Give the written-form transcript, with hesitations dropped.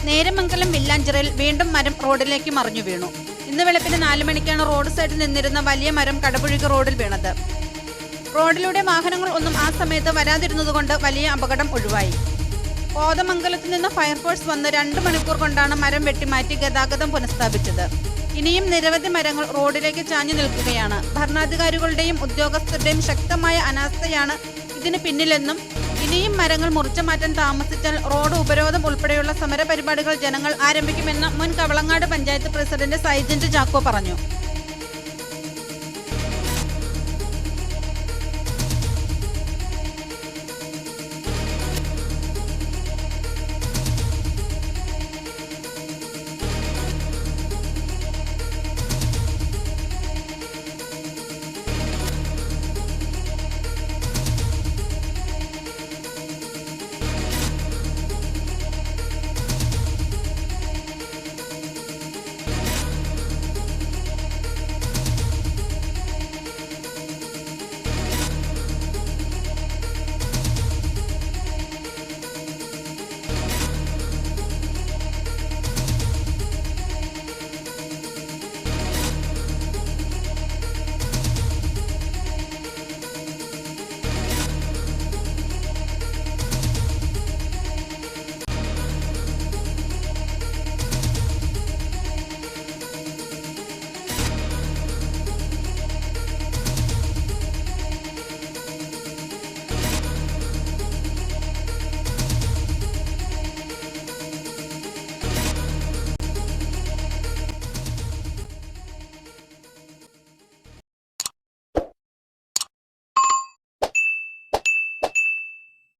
നേരമംഗലം വില്ലാഞ്ചിറയിൽ വീണ്ടും മരം റോഡിലേക്ക് മറിഞ്ഞു വീണു. ഇന്ന് വെളുപ്പിന് 4 മണിക്കാണ് റോഡ് സൈഡിൽ നിന്നിരുന്ന വലിയ മരം കടപുഴകി റോഡിൽ വീണത്. റോഡിലൂടെ വാഹനങ്ങൾ ഒന്നും ആ സമയത്ത് വരാതിരുന്നതുകൊണ്ട് വലിയ അപകടം ഒഴിവായി. കോതമംഗലത്ത് നിന്ന് ഫയർഫോഴ്സ് വന്ന് 2 മണിക്കൂർ കൊണ്ടാണ് മരം വെട്ടിമാറ്റി ഗതാഗതം പുനഃസ്ഥാപിച്ചത്. ഇനിയും നിരവധി മരങ്ങൾ റോഡിലേക്ക് ചാഞ്ഞു നിൽക്കുകയാണ്. ഭരണാധികാരികളുടെയും ഉദ്യോഗസ്ഥരുടെയും ശക്തമായ അനാസ്ഥയാണ് ഇതിന് പിന്നിലെന്നും ഇനിയും മരങ്ങൾ മുറിച്ചു മാറ്റാൻ താമസിച്ചാൽ റോഡ് ഉപരോധം ഉൾപ്പെടെയുള്ള സമരപരിപാടികൾ ജനങ്ങൾ ആരംഭിക്കുമെന്ന് മുൻ കവളങ്ങാട് പഞ്ചായത്ത് പ്രസിഡന്റ് സൈജന്റ് ചാക്കോ പറഞ്ഞു.